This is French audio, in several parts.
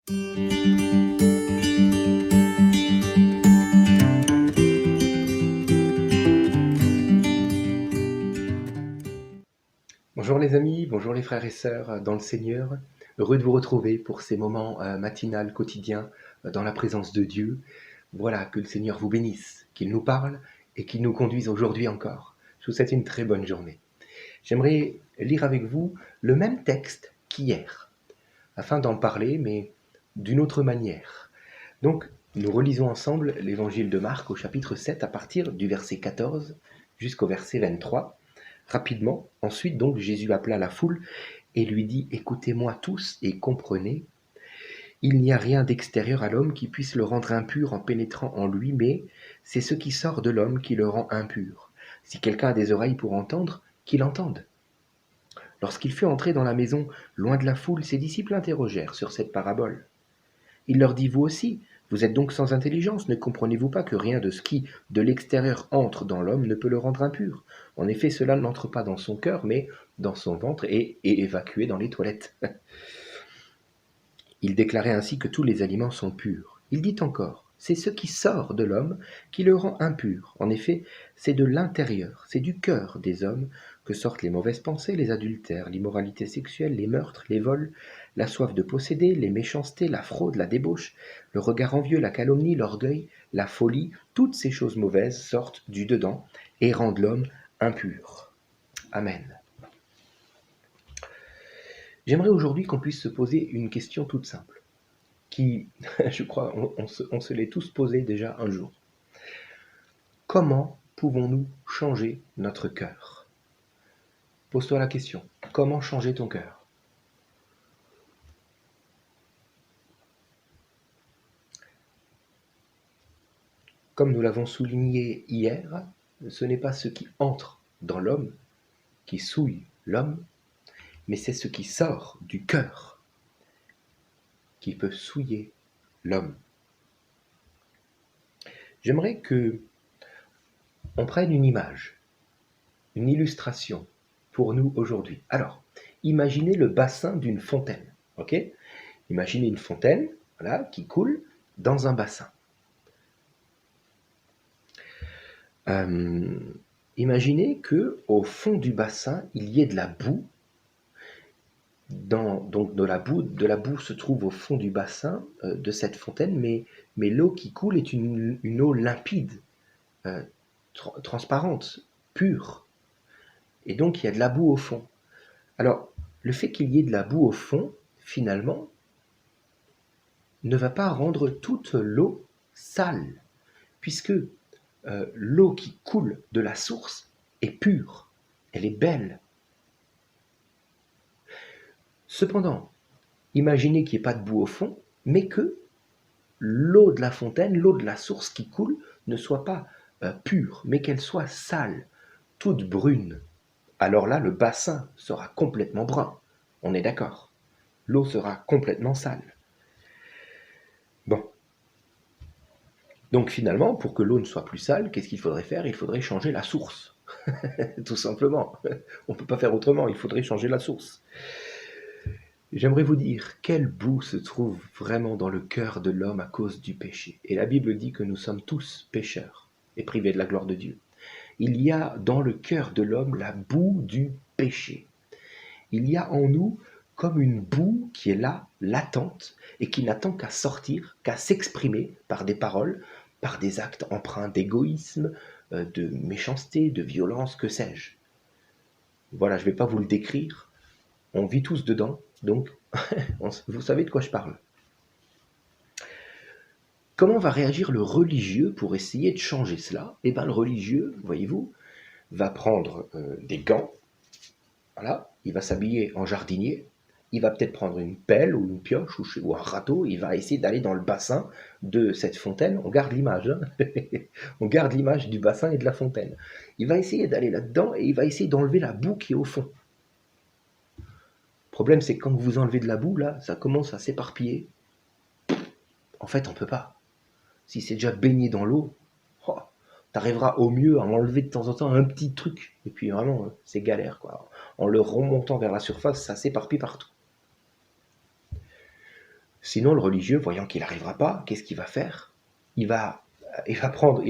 Bonjour les amis, bonjour les frères et sœurs dans le Seigneur. Heureux de vous retrouver pour ces moments matinals, quotidiens, dans la présence de Dieu. Voilà, que le Seigneur vous bénisse, qu'il nous parle et qu'il nous conduise aujourd'hui encore. Je vous souhaite une très bonne journée. J'aimerais lire avec vous le même texte qu'hier, afin d'en parler, mais d'une autre manière. Donc, nous relisons ensemble l'évangile de Marc au chapitre 7 à partir du verset 14 jusqu'au verset 23. Rapidement, ensuite donc Jésus appela la foule et lui dit « Écoutez-moi tous et comprenez, il n'y a rien d'extérieur à l'homme qui puisse le rendre impur en pénétrant en lui, mais c'est ce qui sort de l'homme qui le rend impur. Si quelqu'un a des oreilles pour entendre, qu'il entende. » Lorsqu'il fut entré dans la maison, loin de la foule, ses disciples l'interrogèrent sur cette parabole. Il leur dit « Vous aussi, vous êtes donc sans intelligence, ne comprenez-vous pas que rien de ce qui, de l'extérieur, entre dans l'homme ne peut le rendre impur? En effet, cela n'entre pas dans son cœur, mais dans son ventre et est évacué dans les toilettes. » Il déclarait ainsi que tous les aliments sont purs. Il dit encore « C'est ce qui sort de l'homme qui le rend impur. En effet, c'est de l'intérieur, c'est du cœur des hommes que sortent les mauvaises pensées, les adultères, l'immoralité sexuelle, les meurtres, les vols, la soif de posséder, les méchancetés, la fraude, la débauche, le regard envieux, la calomnie, l'orgueil, la folie. Toutes ces choses mauvaises sortent du dedans et rendent l'homme impur. » Amen. J'aimerais aujourd'hui qu'on puisse se poser une question toute simple, qui, je crois, on se l'est tous posé déjà un jour. Comment pouvons-nous changer notre cœur? Pose-toi la question. Comment changer ton cœur? Comme nous l'avons souligné hier, ce n'est pas ce qui entre dans l'homme qui souille l'homme, mais c'est ce qui sort du cœur qui peut souiller l'homme. J'aimerais que on prenne une image, une illustration pour nous aujourd'hui. Alors, imaginez le bassin d'une fontaine, ok? Imaginez une fontaine, voilà, qui coule dans un bassin. Imaginez que au fond du bassin, il y ait de la boue. Donc de la boue se trouve au fond du bassin de cette fontaine, mais l'eau qui coule est une eau limpide, transparente, pure. Et donc il y a de la boue au fond. Alors, le fait qu'il y ait de la boue au fond, finalement, ne va pas rendre toute l'eau sale, puisque l'eau qui coule de la source est pure, elle est belle. Cependant, imaginez qu'il n'y ait pas de boue au fond, mais que l'eau de la fontaine, l'eau de la source qui coule, ne soit pas pure, mais qu'elle soit sale, toute brune. Alors là, le bassin sera complètement brun. On est d'accord. L'eau sera complètement sale. Bon. Donc finalement, pour que l'eau ne soit plus sale, qu'est-ce qu'il faudrait faire? Il faudrait changer la source. Tout simplement. On ne peut pas faire autrement, il faudrait changer la source. J'aimerais vous dire quelle boue se trouve vraiment dans le cœur de l'homme à cause du péché. Et la Bible dit que nous sommes tous pécheurs et privés de la gloire de Dieu. Il y a dans le cœur de l'homme la boue du péché. Il y a en nous comme une boue qui est là, latente, et qui n'attend qu'à sortir, qu'à s'exprimer par des paroles, par des actes empreints d'égoïsme, de méchanceté, de violence, que sais-je. Voilà, je ne vais pas vous le décrire. On vit tous dedans, donc vous savez de quoi je parle. Comment va réagir le religieux pour essayer de changer cela? Eh bien, le religieux, voyez-vous, va prendre des gants, voilà, il va s'habiller en jardinier, il va peut-être prendre une pelle ou une pioche ou un râteau, il va essayer d'aller dans le bassin de cette fontaine. On garde l'image, hein. On garde l'image du bassin et de la fontaine. Il va essayer d'aller là-dedans et il va essayer d'enlever la boue qui est au fond. Le problème, c'est que quand vous enlevez de la boue, là, ça commence à s'éparpiller. En fait, on ne peut pas. Si c'est déjà baigné dans l'eau, oh, tu arriveras au mieux à enlever de temps en temps un petit truc. Et puis vraiment, c'est galère, quoi. En le remontant vers la surface, ça s'éparpille partout. Sinon, le religieux, voyant qu'il n'arrivera pas, qu'est-ce qu'il va faire? Il va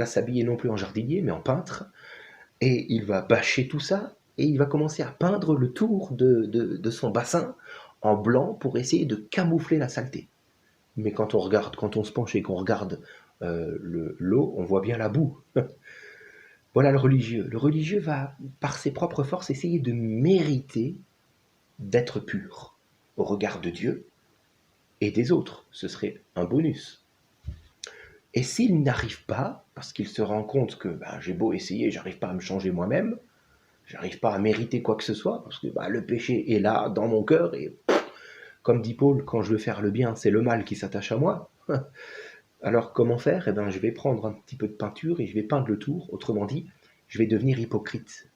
s'habiller non plus en jardinier, mais en peintre, et il va bâcher tout ça, et il va commencer à peindre le tour de son bassin en blanc pour essayer de camoufler la saleté. Mais quand on se penche et qu'on regarde l'eau, on voit bien la boue. Voilà le religieux. Le religieux va, par ses propres forces, essayer de mériter d'être pur au regard de Dieu et des autres. Ce serait un bonus. Et s'il n'arrive pas, parce qu'il se rend compte que j'ai beau essayer, j'arrive pas à me changer moi-même, j'arrive pas à mériter quoi que ce soit, parce que le péché est là dans mon cœur, et comme dit Paul, quand je veux faire le bien, c'est le mal qui s'attache à moi. Alors comment faire? Je vais prendre un petit peu de peinture et je vais peindre le tour, autrement dit, je vais devenir hypocrite.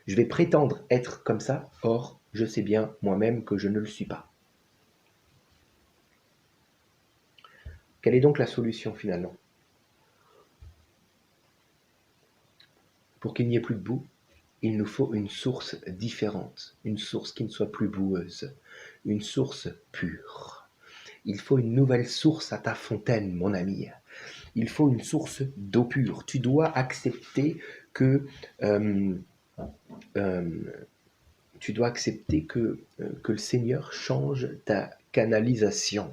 Je vais prétendre être comme ça, or je sais bien moi-même que je ne le suis pas. Quelle est donc la solution finalement? Pour qu'il n'y ait plus de boue, il nous faut une source différente, une source qui ne soit plus boueuse, une source pure. Il faut une nouvelle source à ta fontaine, mon ami. Il faut une source d'eau pure. Tu dois accepter que euh, euh, que le Seigneur change ta canalisation,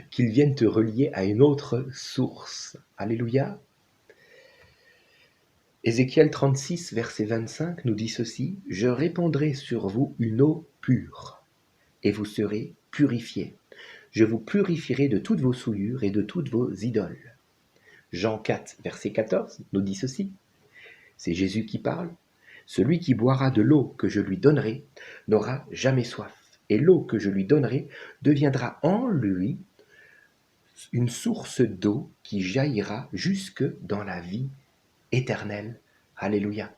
qu'il vienne te relier à une autre source. Alléluia. Ézéchiel 36, verset 25 nous dit ceci: « Je répandrai sur vous une eau pure, et vous serez purifiés. Je vous purifierai de toutes vos souillures et de toutes vos idoles. » Jean 4, verset 14 nous dit ceci. C'est Jésus qui parle. « Celui qui boira de l'eau que je lui donnerai n'aura jamais soif, et l'eau que je lui donnerai deviendra en lui une source d'eau qui jaillira jusque dans la vie éternelle. » Alléluia.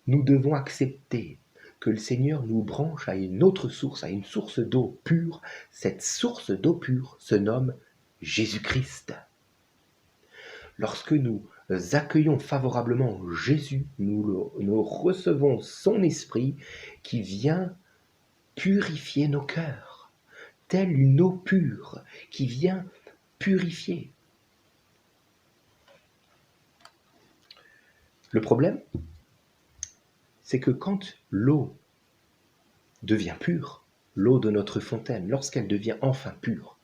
Nous devons accepter que le Seigneur nous branche à une autre source, à une source d'eau pure. Cette source d'eau pure se nomme Jésus-Christ. Lorsque nous accueillons favorablement Jésus, nous recevons son esprit qui vient purifier nos cœurs, telle une eau pure qui vient purifier. Le problème, c'est que quand l'eau devient pure, l'eau de notre fontaine, lorsqu'elle devient enfin pure,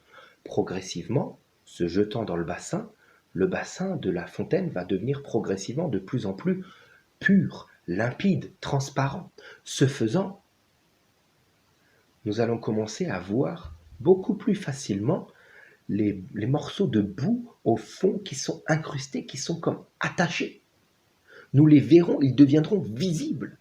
progressivement, se jetant dans le bassin de la fontaine va devenir progressivement de plus en plus pur, limpide, transparent. Ce faisant, nous allons commencer à voir beaucoup plus facilement les morceaux de boue au fond qui sont incrustés, qui sont comme attachés. Nous les verrons, ils deviendront visibles.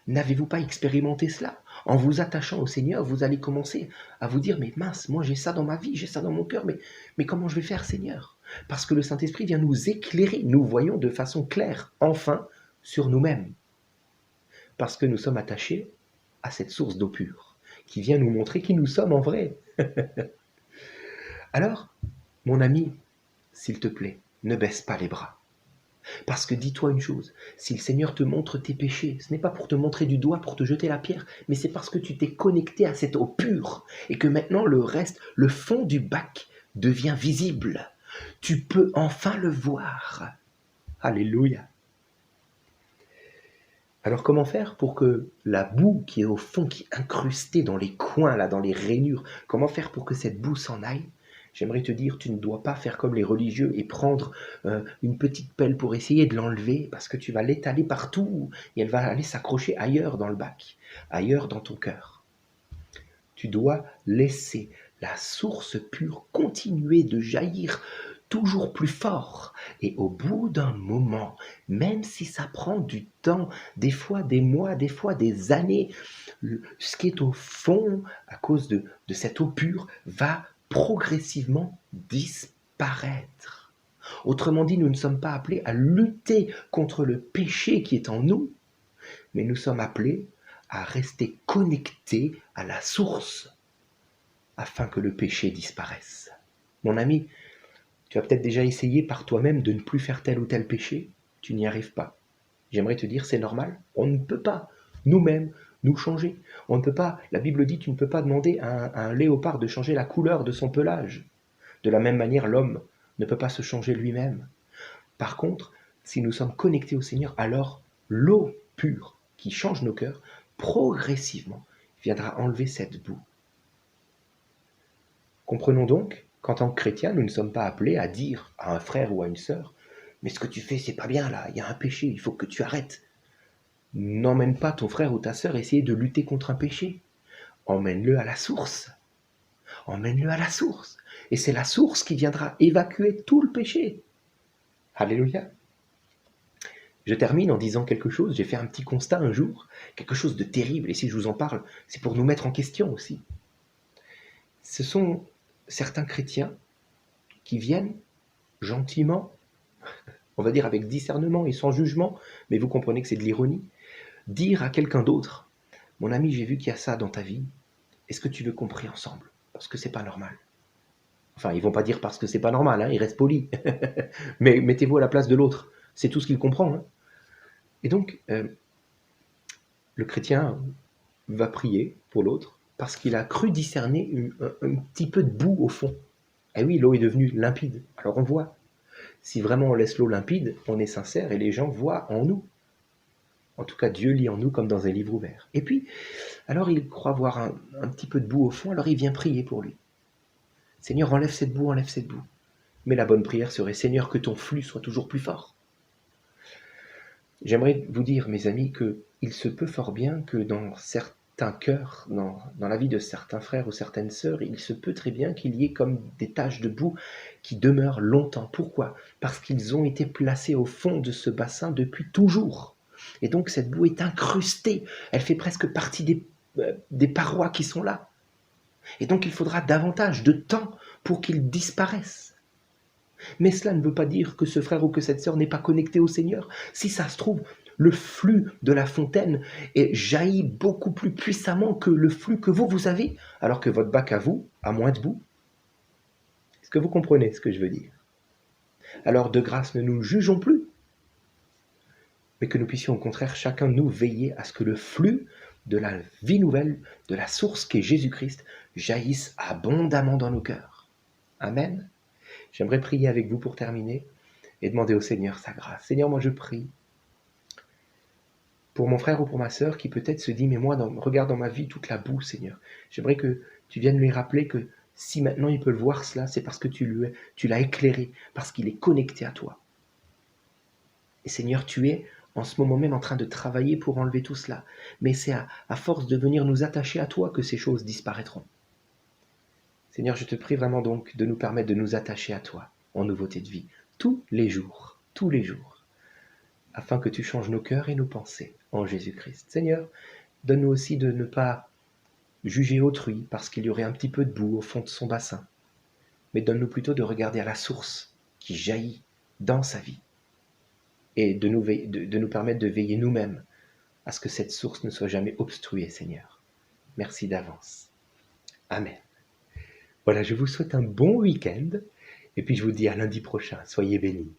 N'avez-vous pas expérimenté cela? En vous attachant au Seigneur, vous allez commencer à vous dire, mais mince, moi j'ai ça dans ma vie, j'ai ça dans mon cœur, mais comment je vais faire, Seigneur? Parce que le Saint-Esprit vient nous éclairer, nous voyons de façon claire, enfin, sur nous-mêmes. Parce que nous sommes attachés à cette source d'eau pure, qui vient nous montrer qui nous sommes en vrai. Alors, mon ami, s'il te plaît, ne baisse pas les bras. Parce que dis-toi une chose, si le Seigneur te montre tes péchés, ce n'est pas pour te montrer du doigt, pour te jeter la pierre, mais c'est parce que tu t'es connecté à cette eau pure et que maintenant le reste, le fond du bac devient visible. Tu peux enfin le voir. Alléluia. Alors comment faire pour que la boue qui est au fond, qui est incrustée dans les coins, là, dans les rainures, comment faire pour que cette boue s'en aille? J'aimerais te dire, tu ne dois pas faire comme les religieux et prendre une petite pelle pour essayer de l'enlever, parce que tu vas l'étaler partout et elle va aller s'accrocher ailleurs dans le bac, ailleurs dans ton cœur. Tu dois laisser la source pure continuer de jaillir toujours plus fort. Et au bout d'un moment, même si ça prend du temps, des fois des mois, des fois des années, ce qui est au fond, à cause de cette eau pure, va progressivement disparaître. Autrement dit, nous ne sommes pas appelés à lutter contre le péché qui est en nous, mais nous sommes appelés à rester connectés à la source afin que le péché disparaisse. Mon ami, tu as peut-être déjà essayé par toi-même de ne plus faire tel ou tel péché, tu n'y arrives pas. J'aimerais te dire, c'est normal, on ne peut pas nous-mêmes nous changer. On ne peut pas, la Bible dit, tu ne peux pas demander à un léopard de changer la couleur de son pelage. De la même manière, l'homme ne peut pas se changer lui-même. Par contre, si nous sommes connectés au Seigneur, alors l'eau pure qui change nos cœurs, progressivement, viendra enlever cette boue. Comprenons donc qu'en tant que chrétiens, nous ne sommes pas appelés à dire à un frère ou à une sœur « Mais ce que tu fais, c'est pas bien là, il y a un péché, il faut que tu arrêtes. » N'emmène pas ton frère ou ta sœur essayer de lutter contre un péché. Emmène-le à la source. Emmène-le à la source. Et c'est la source qui viendra évacuer tout le péché. Alléluia. Je termine en disant quelque chose. J'ai fait un petit constat un jour, quelque chose de terrible. Et si je vous en parle, c'est pour nous mettre en question aussi. Ce sont certains chrétiens qui viennent gentiment, on va dire avec discernement et sans jugement, mais vous comprenez que c'est de l'ironie, dire à quelqu'un d'autre, mon ami, j'ai vu qu'il y a ça dans ta vie, est-ce que tu veux qu'on prie ensemble? Parce que c'est pas normal. Enfin, ils vont pas dire parce que c'est pas normal, hein, ils restent polis. Mais mettez-vous à la place de l'autre, c'est tout ce qu'il comprend. Hein. Et donc, le chrétien va prier pour l'autre parce qu'il a cru discerner un petit peu de boue au fond. Eh oui, l'eau est devenue limpide. Alors on voit. Si vraiment on laisse l'eau limpide, on est sincère et les gens voient en nous. En tout cas, Dieu lit en nous comme dans un livre ouvert. Et puis, alors il croit voir un petit peu de boue au fond, alors il vient prier pour lui. Seigneur, enlève cette boue, enlève cette boue. Mais la bonne prière serait, Seigneur, que ton flux soit toujours plus fort. J'aimerais vous dire, mes amis, qu'il se peut fort bien que dans certains cœurs, dans la vie de certains frères ou certaines sœurs, il se peut très bien qu'il y ait comme des taches de boue qui demeurent longtemps. Pourquoi? Parce qu'ils ont été placés au fond de ce bassin depuis toujours. Et donc cette boue est incrustée, elle fait presque partie des parois qui sont là. Et donc il faudra davantage de temps pour qu'ils disparaissent. Mais cela ne veut pas dire que ce frère ou que cette sœur n'est pas connecté au Seigneur. Si ça se trouve, le flux de la fontaine jaillit beaucoup plus puissamment que le flux que vous avez, alors que votre bac à vous a moins de boue. Est-ce que vous comprenez ce que je veux dire? Alors de grâce, ne nous jugeons plus, mais que nous puissions au contraire chacun de nous veiller à ce que le flux de la vie nouvelle, de la source qu'est Jésus-Christ, jaillisse abondamment dans nos cœurs. Amen. J'aimerais prier avec vous pour terminer et demander au Seigneur sa grâce. Seigneur, moi je prie pour mon frère ou pour ma sœur qui peut-être se dit, mais moi, regarde dans ma vie toute la boue, Seigneur. J'aimerais que tu viennes lui rappeler que si maintenant il peut le voir cela, c'est parce que tu l'as éclairé, parce qu'il est connecté à toi. Et Seigneur, tu es en ce moment même en train de travailler pour enlever tout cela. Mais c'est à force de venir nous attacher à toi que ces choses disparaîtront. Seigneur, je te prie vraiment donc de nous permettre de nous attacher à toi en nouveauté de vie, tous les jours, afin que tu changes nos cœurs et nos pensées en Jésus-Christ. Seigneur, donne-nous aussi de ne pas juger autrui parce qu'il y aurait un petit peu de boue au fond de son bassin, mais donne-nous plutôt de regarder à la source qui jaillit dans sa vie et de nous permettre de veiller nous-mêmes à ce que cette source ne soit jamais obstruée, Seigneur. Merci d'avance. Amen. Voilà, je vous souhaite un bon week-end et puis je vous dis à lundi prochain. Soyez bénis.